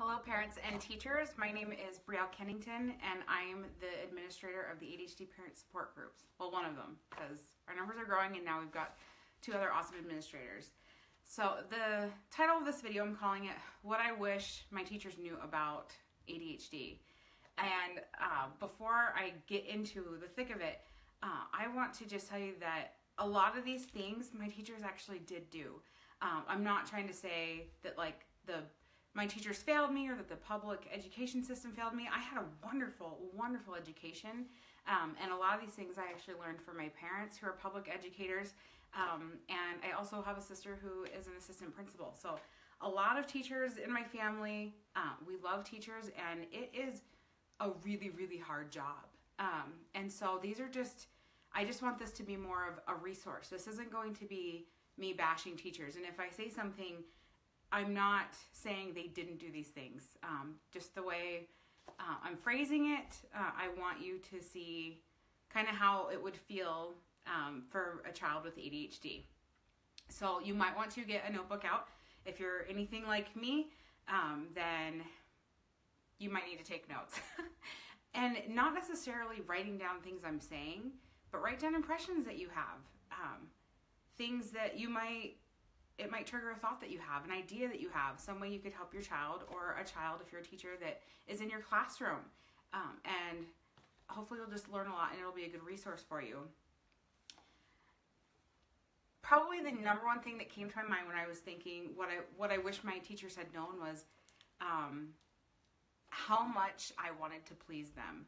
Hello parents and teachers, my name is Brielle Kennington and I'm the administrator of the ADHD parent support groups. Well, one of them, because our numbers are growing and now we've got two other awesome administrators. So the title of this video, I'm calling it, What I Wish My Teachers Knew About ADHD. And before I get into the thick of it, I want to just tell you that a lot of these things my teachers actually did do. I'm not trying to say that my teachers failed me or that the public education system failed me. I had a wonderful, wonderful education. And a lot of these things I actually learned from my parents who are public educators. And I also have a sister who is an assistant principal. So a lot of teachers in my family, we love teachers, and it is a really, really hard job. And so I just want this to be more of a resource. This isn't going to be me bashing teachers. And if I say something, I'm not saying they didn't do these things. Just the way I'm phrasing it, I want you to see kind of how it would feel for a child with ADHD. So you might want to get a notebook out. If you're anything like me, then you might need to take notes. And not necessarily writing down things I'm saying, but write down impressions that you have. Things that it might trigger a thought that you have, an idea that you have, some way you could help your child, or a child if you're a teacher that is in your classroom. And hopefully you'll just learn a lot and it'll be a good resource for you. Probably the number one thing that came to my mind when I was thinking what I wish my teachers had known was how much I wanted to please them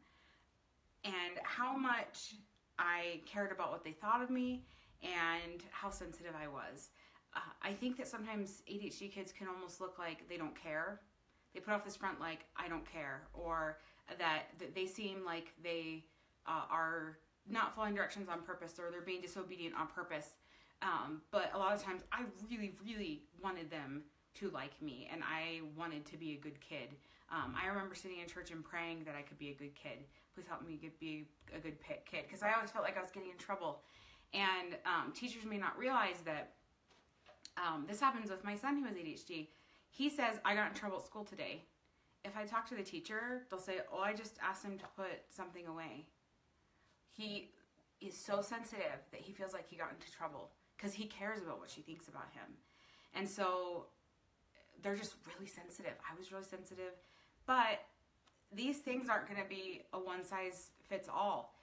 and how much I cared about what they thought of me and how sensitive I was. I think that sometimes ADHD kids can almost look like they don't care. They put off this front like, I don't care, or that they seem like they are not following directions on purpose, or they're being disobedient on purpose. But a lot of times I really, really wanted them to like me, and I wanted to be a good kid. I remember sitting in church and praying that I could be a good kid. Please help me be a good kid, because I always felt like I was getting in trouble. And teachers may not realize that this happens with my son who has ADHD. He says, I got in trouble at school today. If I talk to the teacher, they'll say, oh, I just asked him to put something away. He is so sensitive that he feels like he got into trouble because he cares about what she thinks about him. And so they're just really sensitive. I was really sensitive. But these things aren't going to be a one-size-fits-all.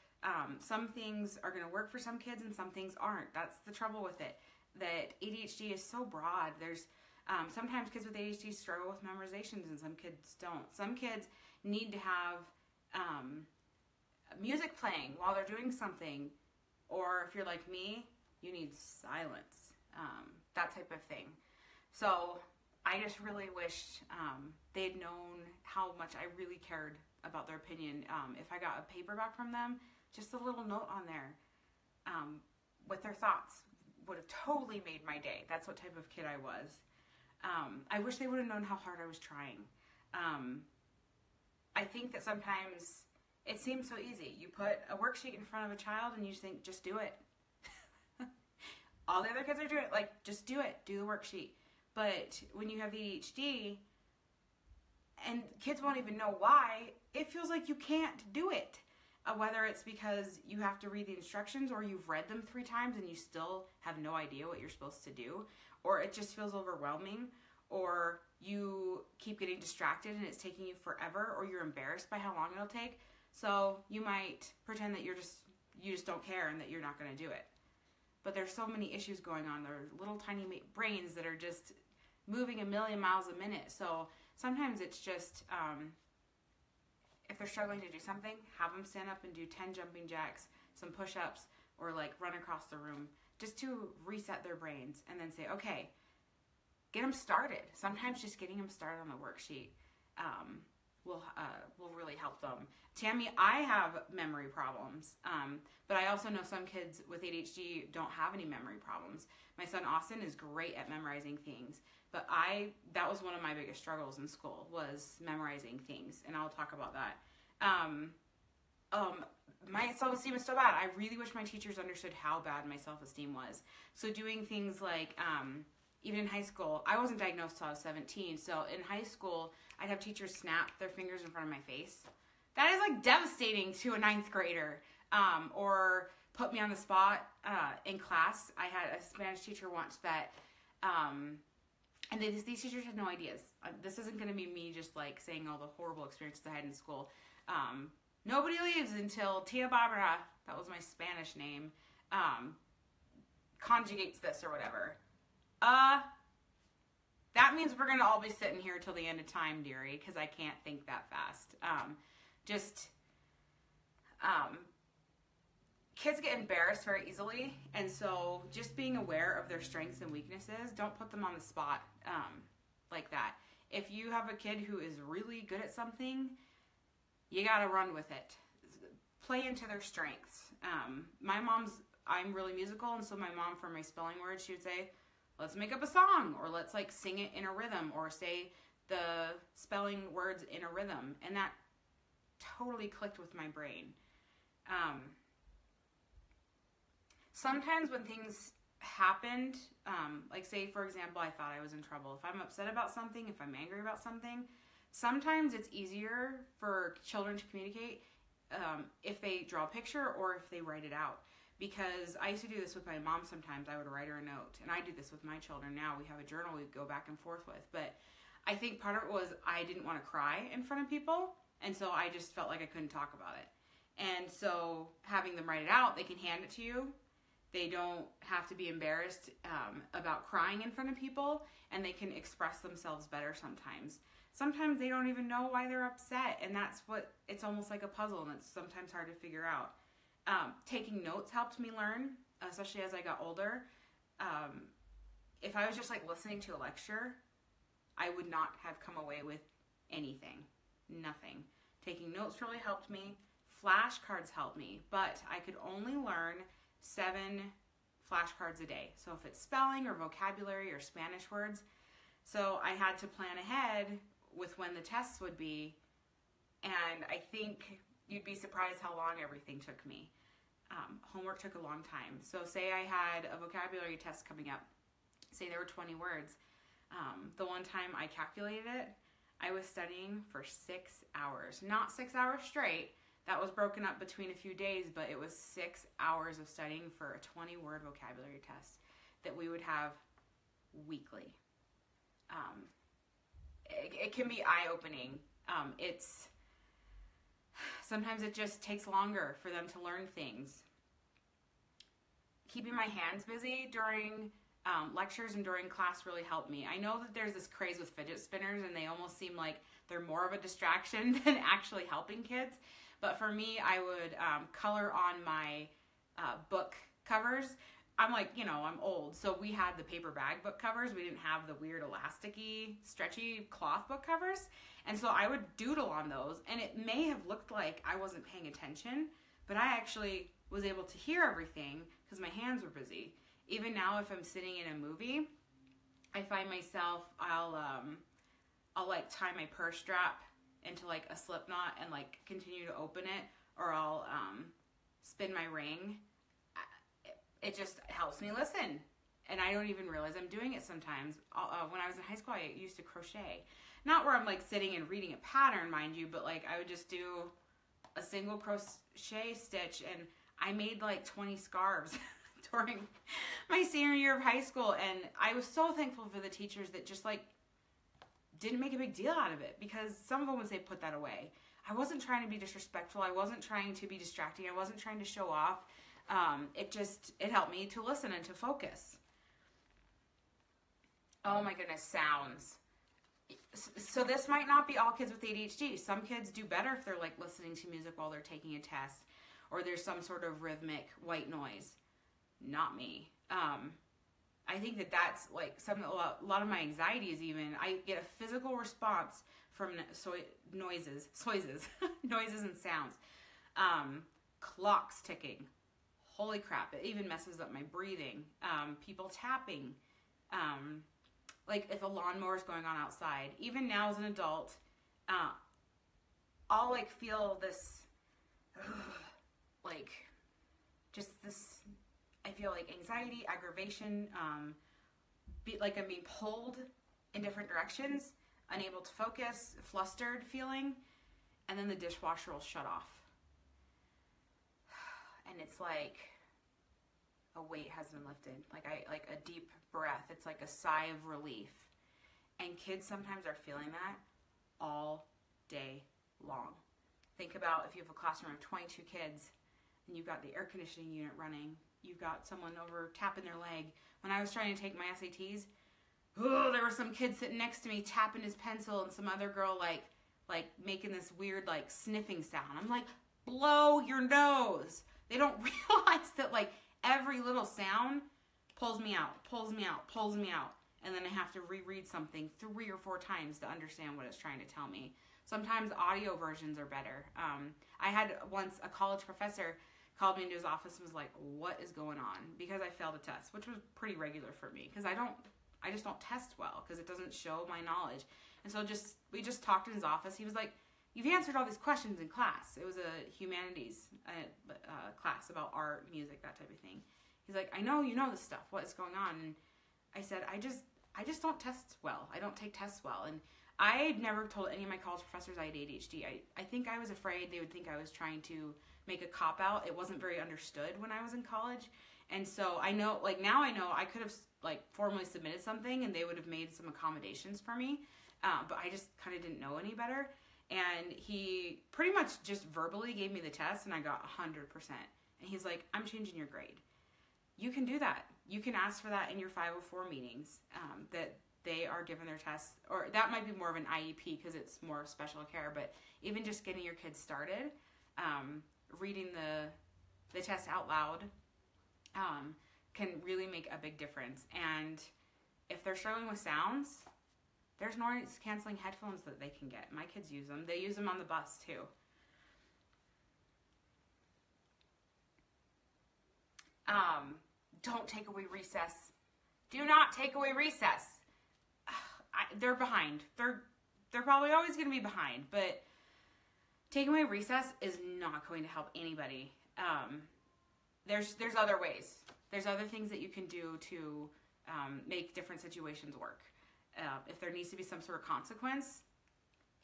Some things are going to work for some kids and some things aren't. That's the trouble with it. That ADHD is so broad. There's sometimes kids with ADHD struggle with memorizations and some kids don't. Some kids need to have music playing while they're doing something, or if you're like me, you need silence, that type of thing. So I just really wish they'd known how much I really cared about their opinion. If I got a paper back from them, just a little note on there with their thoughts would have totally made my day. That's what type of kid I was. I wish they would have known how hard I was trying. I think that sometimes it seems so easy. You put a worksheet in front of a child and you just think, just do it. All the other kids are doing it, like, just do it, do the worksheet. But when you have ADHD and kids won't even know why, it feels like you can't do it. Whether it's because you have to read the instructions or you've read them 3 times and you still have no idea what you're supposed to do, or it just feels overwhelming, or you keep getting distracted and it's taking you forever, or you're embarrassed by how long it'll take. So you might pretend that you just don't care and that you're not going to do it. But there's so many issues going on. There are little tiny brains that are just moving a million miles a minute. So sometimes it's just if they're struggling to do something, have them stand up and do 10 jumping jacks, some push-ups, or like run across the room just to reset their brains, and then say, okay, get them started. Sometimes just getting them started on the worksheet will really help them. Tammy, I have memory problems, but I also know some kids with ADHD don't have any memory problems. My son Austin is great at memorizing things, but that was one of my biggest struggles in school, was memorizing things, and I'll talk about that. My self-esteem is so bad. I really wish my teachers understood how bad my self-esteem was. So doing things like even in high school, I wasn't diagnosed till I was 17. So in high school, I'd have teachers snap their fingers in front of my face. That is like devastating to a ninth grader. Or put me on the spot in class. I had a Spanish teacher once that, and these teachers had no ideas. This isn't going to be me just like saying all the horrible experiences I had in school. Nobody leaves until Tia Barbara, that was my Spanish name, conjugates this or whatever. That means we're going to all be sitting here till the end of time, dearie, because I can't think that fast. Kids get embarrassed very easily, and so just being aware of their strengths and weaknesses, don't put them on the spot like that. If you have a kid who is really good at something, you gotta run with it. Play into their strengths. I'm really musical, and so my mom, for my spelling words, she would say, let's make up a song, or let's like sing it in a rhythm, or say the spelling words in a rhythm, and that totally clicked with my brain. Sometimes when things happened, like say, for example, I thought I was in trouble. If I'm upset about something, if I'm angry about something, sometimes it's easier for children to communicate if they draw a picture or if they write it out. Because I used to do this with my mom sometimes. I would write her a note. And I do this with my children now. We have a journal we go back and forth with. But I think part of it was I didn't want to cry in front of people. And so I just felt like I couldn't talk about it. And so having them write it out, they can hand it to you. They don't have to be embarrassed about crying in front of people, and they can express themselves better sometimes. Sometimes they don't even know why they're upset, and that's what, it's almost like a puzzle, and it's sometimes hard to figure out. Taking notes helped me learn, especially as I got older. If I was just like listening to a lecture, I would not have come away with anything, nothing. Taking notes really helped me. Flashcards helped me, but I could only learn 7 flashcards a day. So if it's spelling or vocabulary or Spanish words, so I had to plan ahead with when the tests would be, and I think you'd be surprised how long everything took me. Homework took a long time. So say I had a vocabulary test coming up, say there were 20 words. The one time I calculated it, I was studying for 6 hours. Not 6 hours straight. That was broken up between a few days, but it was 6 hours of studying for a 20-word vocabulary test that we would have weekly. It can be eye-opening. Sometimes it just takes longer for them to learn things. Keeping my hands busy during lectures and during class really helped me. I know that there's this craze with fidget spinners, and they almost seem like they're more of a distraction than actually helping kids. But for me, I would color on my book covers. I'm like, I'm old, so we had the paper bag book covers. We didn't have the weird elasticy, stretchy cloth book covers. And so I would doodle on those, and it may have looked like I wasn't paying attention, but I actually was able to hear everything because my hands were busy. Even now, if I'm sitting in a movie, I find myself, I'll like tie my purse strap into like a slip knot and like continue to open it, or I'll spin my ring. It just helps me listen, and I don't even realize I'm doing it sometimes. When I was in high school, I used to crochet. Not where I'm like sitting and reading a pattern, mind you, but like I would just do a single crochet stitch, and I made like 20 scarves during my senior year of high school, and I was so thankful for the teachers that just like didn't make a big deal out of it, because some of them would say, put that away. I wasn't trying to be disrespectful. I wasn't trying to be distracting. I wasn't trying to show off. It helped me to listen and to focus. Oh my goodness, sounds. So this might not be all kids with ADHD. Some kids do better if they're like listening to music while they're taking a test, or there's some sort of rhythmic white noise. Not me. I think that's like something, a lot of my anxiety is even, I get a physical response from noises and sounds. Clocks ticking. Holy crap, it even messes up my breathing. People tapping. Like if a lawnmower is going on outside. Even now as an adult, I'll like feel this, like just this, I feel like anxiety, aggravation, I'm being pulled in different directions, unable to focus, flustered feeling, and then the dishwasher will shut off. And it's like a weight has been lifted, like a deep breath. It's like a sigh of relief. And kids sometimes are feeling that all day long. Think about if you have a classroom of 22 kids and you've got the air conditioning unit running, you've got someone over tapping their leg. When I was trying to take my SATs, there were some kids sitting next to me tapping his pencil and some other girl like making this weird like sniffing sound. I'm like, blow your nose. They don't realize that like every little sound pulls me out, pulls me out, pulls me out. And then I have to reread something 3 or 4 times to understand what it's trying to tell me. Sometimes audio versions are better. I had once a college professor called me into his office and was like, what is going on? Because I failed a test, which was pretty regular for me because I just don't test well because it doesn't show my knowledge. And so we just talked in his office. He was like, you've answered all these questions in class. It was a humanities class about art, music, that type of thing. He's like, I know you know this stuff. What is going on? And I said, I just don't test well. I don't take tests well. And I never told any of my college professors I had ADHD. I think I was afraid they would think I was trying to make a cop-out. It wasn't very understood when I was in college. And so I know, like now I know I could have like formally submitted something and they would have made some accommodations for me. But I just kind of didn't know any better. And he pretty much just verbally gave me the test and I got 100%. And he's like, I'm changing your grade. You can do that. You can ask for that in your 504 meetings, that they are given their tests, or that might be more of an IEP because it's more special care, but even just getting your kids started, reading the test out loud can really make a big difference. And if they're struggling with sounds, there's noise canceling headphones that they can get. My kids use them. They use them on the bus too. Don't take away recess. Do not take away recess. They're behind. They're probably always going to be behind, but taking away recess is not going to help anybody. There's other ways. There's other things that you can do to make different situations work. If there needs to be some sort of consequence,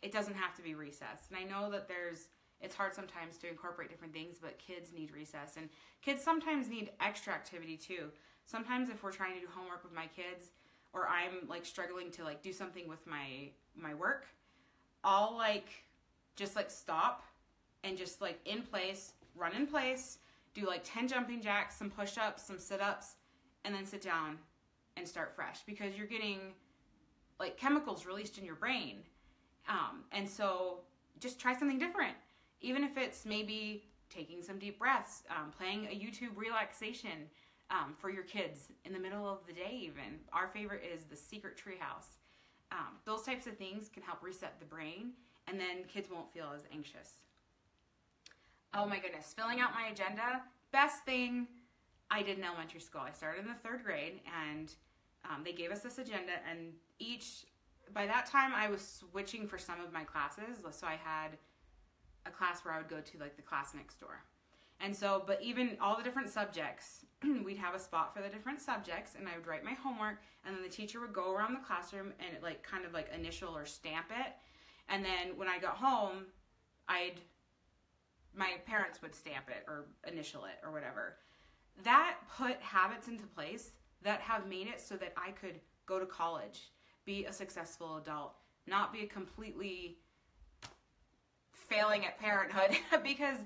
it doesn't have to be recess. And I know that it's hard sometimes to incorporate different things, but kids need recess. And kids sometimes need extra activity too. Sometimes if we're trying to do homework with my kids, or I'm like struggling to like do something with my work, I'll just stop and just like in place, run in place, do like 10 jumping jacks, some push-ups, some sit-ups, and then sit down and start fresh because you're getting like chemicals released in your brain. And so just try something different. Even if it's maybe taking some deep breaths, playing a YouTube relaxation for your kids in the middle of the day even. Our favorite is the Secret Treehouse. Those types of things can help reset the brain, and then kids won't feel as anxious. Oh my goodness, filling out my agenda, best thing I did in elementary school. I started in the 3rd grade, and they gave us this agenda, and by that time I was switching for some of my classes, so I had a class where I would go to like the class next door. And so, but even all the different subjects, we'd have a spot for the different subjects, and I would write my homework, and then the teacher would go around the classroom and like kind of like initial or stamp it. And then when I got home, my parents would stamp it or initial it or whatever. That put habits into place that have made it so that I could go to college, be a successful adult, not be a completely failing at parenthood, because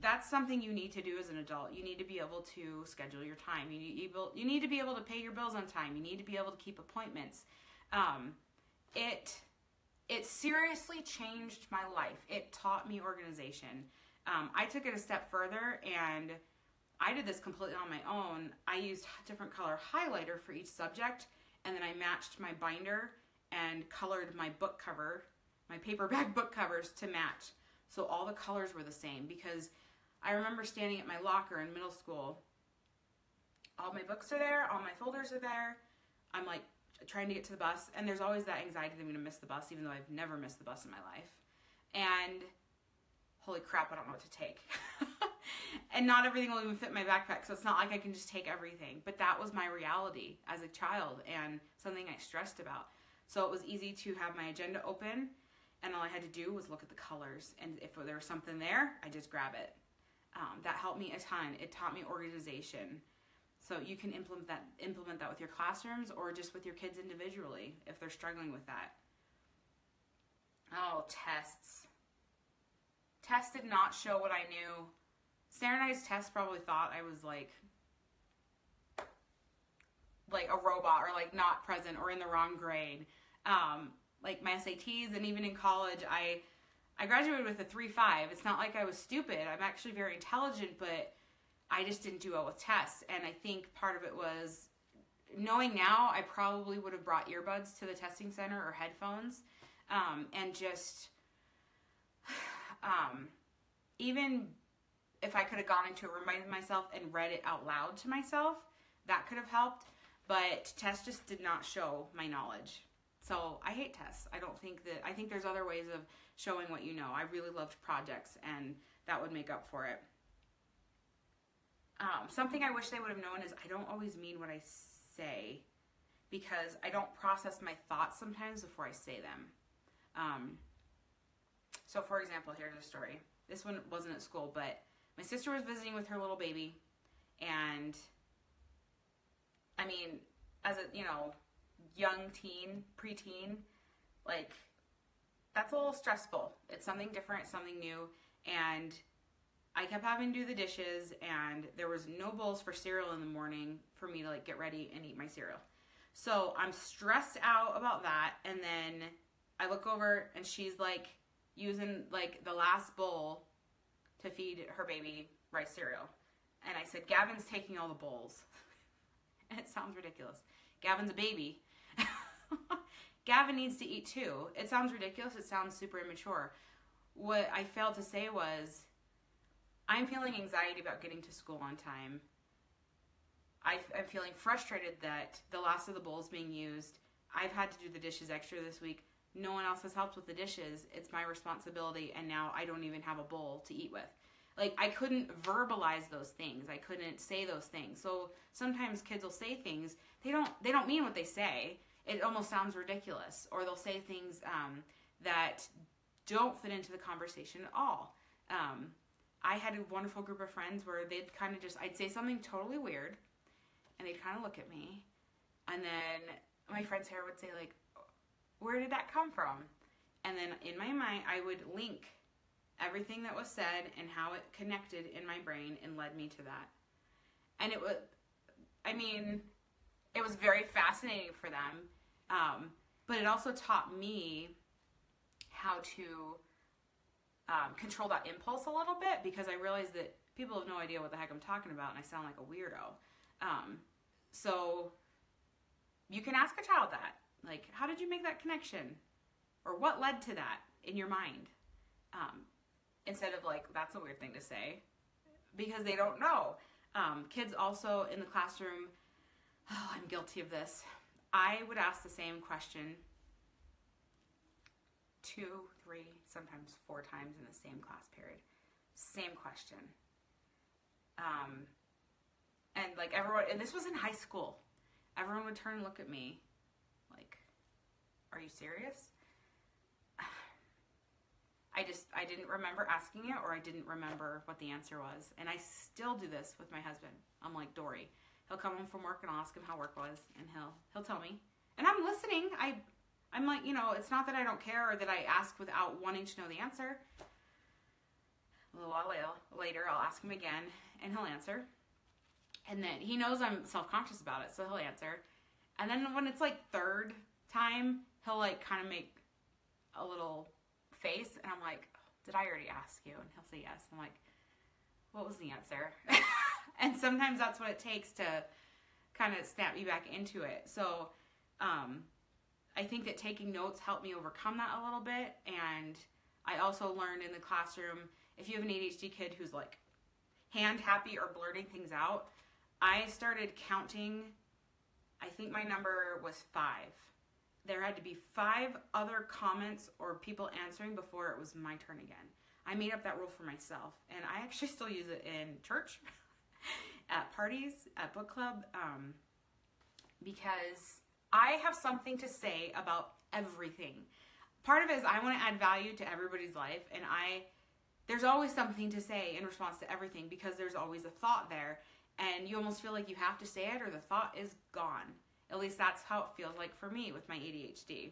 that's something you need to do as an adult. You need to be able to schedule your time. You need to be able to pay your bills on time. You need to be able to keep appointments. It seriously changed my life. It taught me organization. I took it a step further, and I did this completely on my own. I used different color highlighter for each subject, and then I matched my binder and colored my book cover, my paperback book covers to match. So all the colors were the same, because I remember standing at my locker in middle school. All my books are there, all my folders are there. I'm like trying to get to the bus, and there's always that anxiety that I'm going to miss the bus, even though I've never missed the bus in my life. And holy crap, I don't know what to take. And not everything will even fit in my backpack, so it's not like I can just take everything. But that was my reality as a child and something I stressed about. So it was easy to have my agenda open, and all I had to do was look at the colors. And if there was something there, I just grab it. That helped me a ton. It taught me organization. So you can implement that with your classrooms or just with your kids individually if they're struggling with that. Oh, tests. Tests did not show what I knew. Standardized tests probably thought I was like a robot or like not present or in the wrong grade. Like my SATs, and even in college, I graduated with a 3.5. It's not like I was stupid. I'm actually very intelligent, but I just didn't do well with tests. And I think part of it was, knowing now, I probably would have brought earbuds to the testing center or headphones. And just, even if I could have gone into a room by myself and read it out loud to myself, that could have helped. But tests just did not show my knowledge. So I hate tests. I think there's other ways of showing what you know. I really loved projects, and that would make up for it. Something I wish they would have known is I don't always mean what I say, because I don't process my thoughts sometimes before I say them. So for example, here's a story. This one wasn't at school, but my sister was visiting with her little baby, and I mean, as a, young teen, preteen, like, that's a little stressful. It's something different, something new, and I kept having to do the dishes, and there was no bowls for cereal in the morning for me to like get ready and eat my cereal. So I'm stressed out about that, and then I look over and she's like using like the last bowl to feed her baby rice cereal. And I said, Gavin's taking all the bowls. And it sounds ridiculous. Gavin's a baby. Gavin needs to eat too. It sounds ridiculous. It sounds super immature. What I failed to say was, I'm feeling anxiety about getting to school on time. I'm feeling frustrated that the last of the bowls being used. I've had to do the dishes extra this week. No one else has helped with the dishes. It's my responsibility, and now I don't even have a bowl to eat with. Like, I couldn't verbalize those things. I couldn't say those things. So sometimes kids will say things, they don't mean what they say. It almost sounds ridiculous. Or they'll say things that don't fit into the conversation at all. I had a wonderful group of friends where they'd kind of I'd say something totally weird, and they'd kind of look at me, and then my friend Sarah would say, like, where did that come from? And then in my mind, I would link everything that was said and how it connected in my brain and led me to that. And it was very fascinating for them, but it also taught me how to control that impulse a little bit, because I realized that people have no idea what the heck I'm talking about, and I sound like a weirdo. So you can ask a child that, like, how did you make that connection? Or what led to that in your mind? Instead of like, that's a weird thing to say, because they don't know. Kids also in the classroom, I'm guilty of this. I would ask the same question 2, 3, sometimes 4 times in the same class period. Same question. And like everyone, and this was in high school, everyone would turn and look at me like, are you serious? I didn't remember asking it, or I didn't remember what the answer was. And I still do this with my husband. I'm like Dory. He'll come home from work and I'll ask him how work was, and he'll tell me. And I'm listening. I'm like, it's not that I don't care or that I ask without wanting to know the answer. A little while later, I'll ask him again, and he'll answer. And then he knows I'm self-conscious about it, so he'll answer. And then when it's like third time, he'll like kind of make a little face, and I'm like, did I already ask you? And he'll say yes. I'm like, what was the answer? And sometimes that's what it takes to kind of snap me back into it. So I think that taking notes helped me overcome that a little bit. And I also learned in the classroom, if you have an ADHD kid who's like hand happy or blurting things out, I started counting. I think my number was 5. There had to be 5 other comments or people answering before it was my turn again. I made up that rule for myself, and I actually still use it in church, at parties, at book club, because I have something to say about everything. Part of it is I want to add value to everybody's life, and there's always something to say in response to everything because there's always a thought there, and you almost feel like you have to say it or the thought is gone. At least that's how it feels like for me with my ADHD.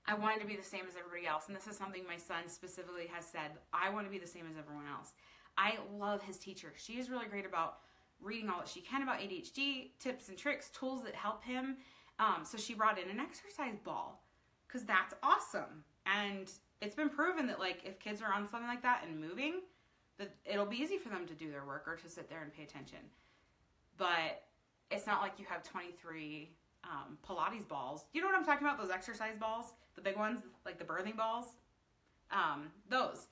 I wanted to be the same as everybody else, and this is something my son specifically has said. I want to be the same as everyone else. I love his teacher. She is really great about reading all that she can about ADHD, tips and tricks, tools that help him. So she brought in an exercise ball because that's awesome. And it's been proven that like if kids are on something like that and moving, that it'll be easy for them to do their work or to sit there and pay attention. But it's not like you have 23 Pilates balls. You know what I'm talking about? Those exercise balls, the big ones, like the birthing balls. Those.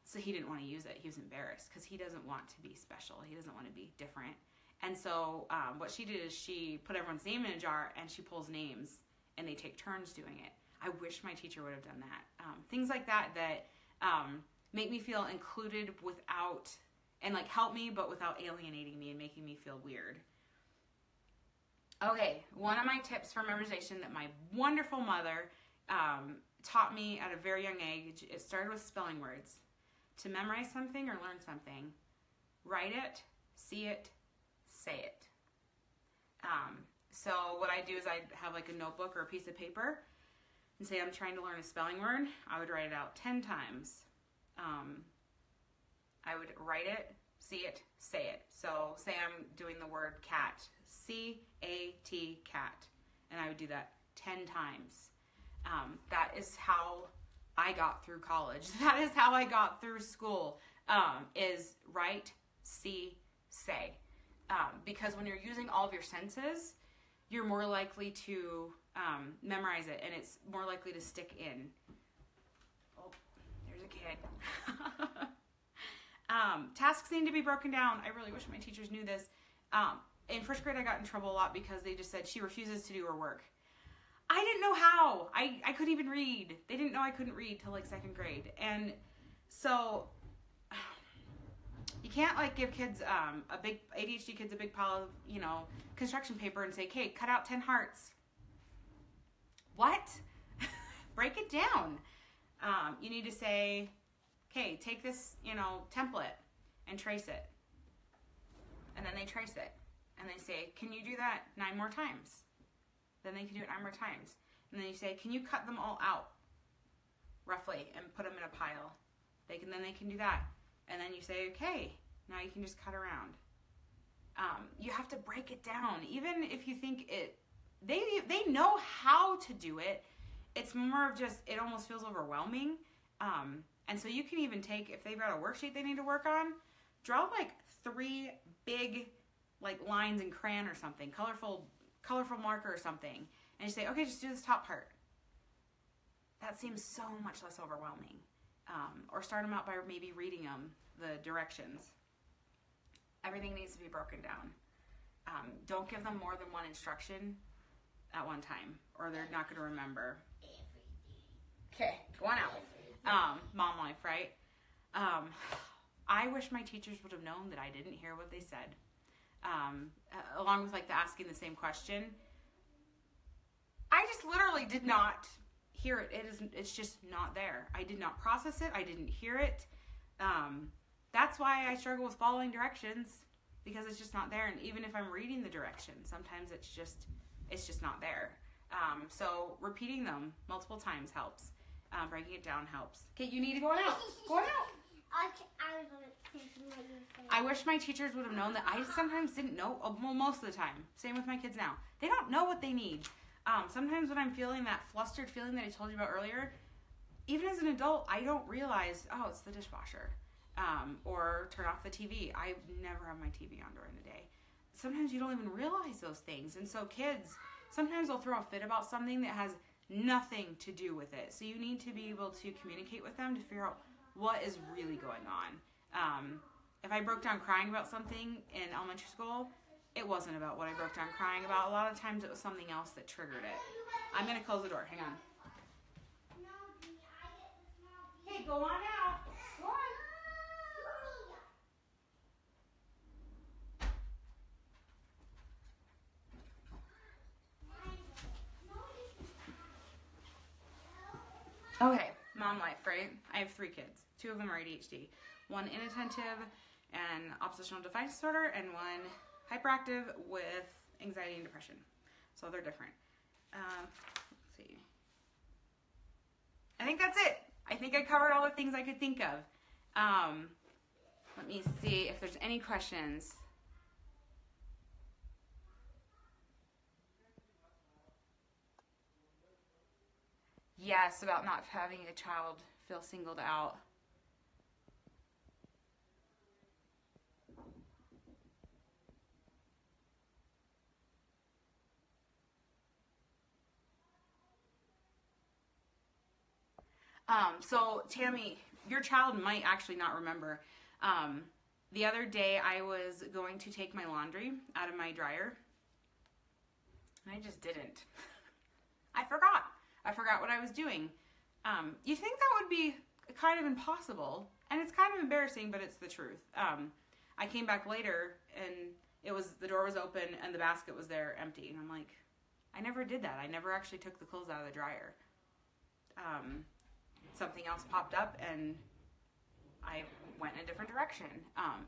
So he didn't want to use it. He was embarrassed because he doesn't want to be special. He doesn't want to be different. And so what she did is she put everyone's name in a jar and she pulls names and they take turns doing it. I wish my teacher would have done that. Things like that make me feel included without, and like help me, but without alienating me and making me feel weird. Okay, one of my tips for memorization that my wonderful mother taught me at a very young age, it started with spelling words. To memorize something or learn something, write it, see it, say it. So what I do is I have like a notebook or a piece of paper and say I'm trying to learn a spelling word. I would write it out 10 times. I would write it, see it, say it. So say I'm doing the word cat, C-A-T, cat, and I would do that 10 times. That is how I got through college. That is how I got through school, is write, see, say. Because when you're using all of your senses, you're more likely to memorize it, and it's more likely to stick in. Oh, there's a kid. Tasks need to be broken down. I really wish my teachers knew this. In first grade, I got in trouble a lot because they just said she refuses to do her work. I didn't know how. I couldn't even read. They didn't know I couldn't read till like second grade. And so you can't like give kids a big ADHD kids a big pile of, construction paper and say, "Okay, cut out 10 hearts." What? Break it down. You need to say, "Okay, take this, template and trace it." And then they trace it. And they say, "Can you do that 9 more times?" Then they can do it 9 more times. And then you say, "Can you cut them all out roughly and put them in a pile?" Then they can do that. And then you say, "Okay, now you can just cut around." You have to break it down. Even if you think they know how to do it. It's more of just, it almost feels overwhelming. And so you can even take, if they've got a worksheet they need to work on, draw like 3 big like lines in crayon or something, colorful marker or something, and you say, "Okay, just do this top part." That seems so much less overwhelming. Or start them out by maybe reading them, the directions. Everything needs to be broken down. Don't give them more than one instruction at one time, or they're not going to remember. Okay, going out. Mom life, right? I wish my teachers would have known that I didn't hear what they said. Along with like the asking the same question. I just literally did not hear it. It's just not there. I did not process it. I didn't hear it. That's why I struggle with following directions, because it's just not there. And even if I'm reading the directions, sometimes it's just not there. So repeating them multiple times helps. Breaking it down helps. Okay, you need to go out. Go out. I wish my teachers would have known that I sometimes didn't know, well, most of the time. Same with my kids now. They don't know what they need. Sometimes when I'm feeling that flustered feeling that I told you about earlier, even as an adult, I don't realize, oh, it's the dishwasher. Or turn off the TV. I never have my TV on during the day. Sometimes you don't even realize those things. And so kids, sometimes they'll throw a fit about something that has nothing to do with it. So you need to be able to communicate with them to figure out what is really going on. If I broke down crying about something in elementary school, it wasn't about what I broke down crying about. A lot of times it was something else that triggered it. I'm going to close the door. Hang on. Hey, Okay, go on out. Go on. Okay, mom life, right? I have 3 kids. 2 of them are ADHD. 1 inattentive and oppositional defiance disorder, and 1 hyperactive with anxiety and depression. So they're different. Let's see. I think that's it. I think I covered all the things I could think of. Let me see if there's any questions. Yes, about not having a child feel singled out. So Tammy, your child might actually not remember. The other day I was going to take my laundry out of my dryer, and I just didn't. I forgot what I was doing. You think that would be kind of impossible, and it's kind of embarrassing, but it's the truth. I came back later, and the door was open, and the basket was there empty, and I'm like, I never did that. I never actually took the clothes out of the dryer. Something else popped up, and I went in a different direction.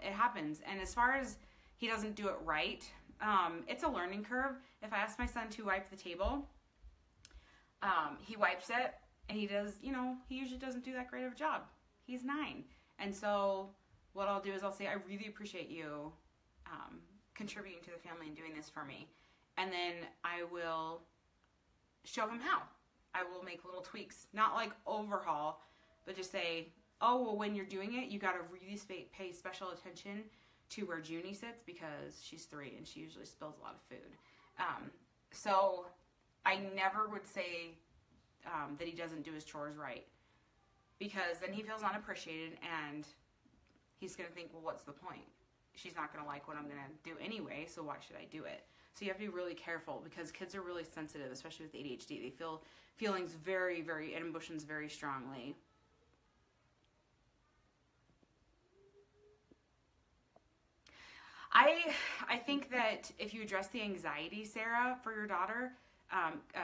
It happens, and as far as he doesn't do it right, it's a learning curve. If I ask my son to wipe the table, he wipes it, and he does, he usually doesn't do that great of a job. He's 9. And so what I'll do is I'll say, I really appreciate you contributing to the family and doing this for me. And then I will show him how. I will make little tweaks, not like overhaul, but just say, oh, well, when you're doing it, you got to really pay special attention to where Junie sits because she's 3 and she usually spills a lot of food. So I never would say that he doesn't do his chores right, because then he feels unappreciated and he's going to think, well, what's the point? She's not going to like what I'm going to do anyway, so why should I do it? So you have to be really careful, because kids are really sensitive, especially with ADHD. They feel feelings very, very, and emotions very strongly. I think that if you address the anxiety, Sarah, for your daughter,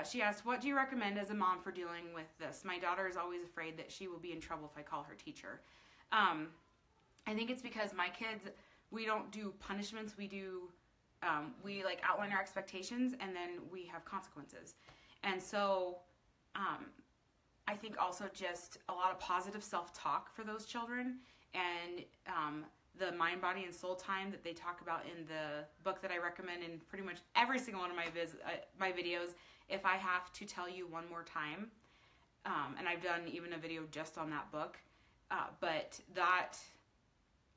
she asked, what do you recommend as a mom for dealing with this? My daughter is always afraid that she will be in trouble if I call her teacher. I think it's because my kids, we don't do punishments. We like outline our expectations, and then we have consequences. And so I think also just a lot of positive self-talk for those children, and the mind, body, and soul time that they talk about in the book that I recommend in pretty much every single one of my videos. If I have to tell you one more time, and I've done even a video just on that book, but that,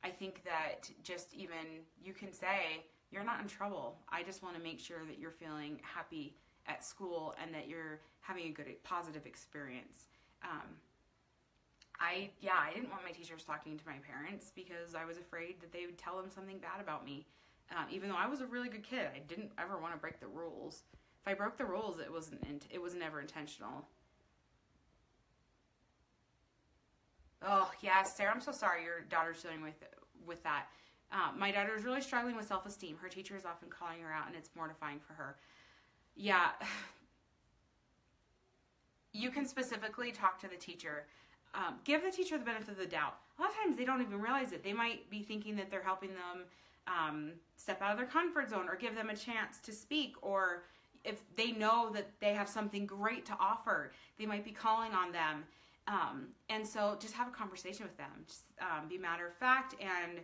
I think that just even you can say, you're not in trouble. I just want to make sure that you're feeling happy at school and that you're having a good, positive experience. I didn't want my teachers talking to my parents because I was afraid that they would tell them something bad about me. Even though I was a really good kid, I didn't ever want to break the rules. If I broke the rules, it was never intentional. Oh, yeah, Sarah, I'm so sorry your daughter's dealing with that. My daughter is really struggling with self-esteem. Her teacher is often calling her out, and it's mortifying for her. Yeah, you can specifically talk to the teacher. Give the teacher the benefit of the doubt. A lot of times they don't even realize it. They might be thinking that they're helping them step out of their comfort zone, or give them a chance to speak, or if they know that they have something great to offer, they might be calling on them. And so just have a conversation with them. Just be matter of fact, and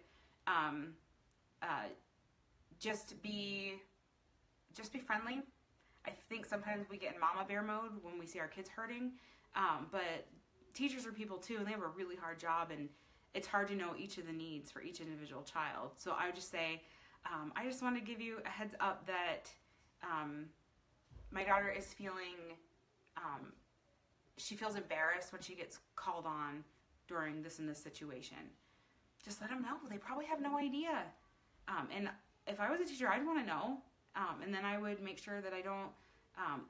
just be friendly. I think sometimes we get in mama bear mode when we see our kids hurting, but teachers are people too, and they have a really hard job, and it's hard to know each of the needs for each individual child. So I would just say, I just want to give you a heads up that my daughter is feeling, she feels embarrassed when she gets called on during this and this situation. Just let them know. They probably have no idea. And if I was a teacher, I'd want to know. And then I would make sure that I don't,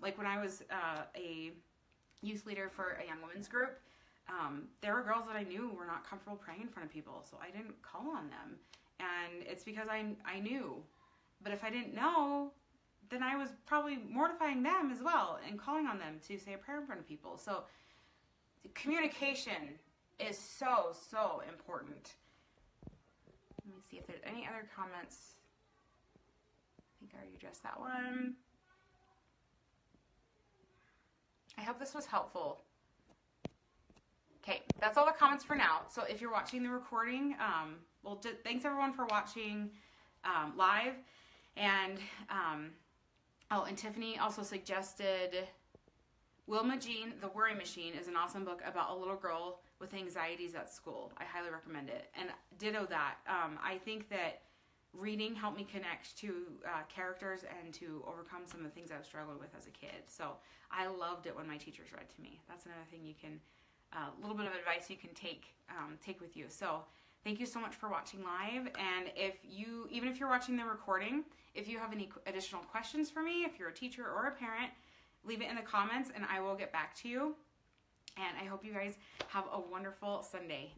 like when I was a youth leader for a young women's group, there were girls that I knew were not comfortable praying in front of people, so I didn't call on them. And it's because I knew. But if I didn't know, then I was probably mortifying them as well and calling on them to say a prayer in front of people. So communication is so, so important. Let me see if there's any other comments. I think I already addressed that one. I hope this was helpful. Okay, that's all the comments for now. So if you're watching the recording, well, thanks everyone for watching live. And, and Tiffany also suggested Wilma Jean, The Worry Machine is an awesome book about a little girl with anxieties at school. I highly recommend it. And ditto that. I think that reading helped me connect to characters and to overcome some of the things I was struggling with as a kid. So I loved it when my teachers read to me. That's another thing you can, a little bit of advice you can take with you. So thank you so much for watching live. And even if you're watching the recording, if you have any additional questions for me, if you're a teacher or a parent, leave it in the comments and I will get back to you. And I hope you guys have a wonderful Sunday.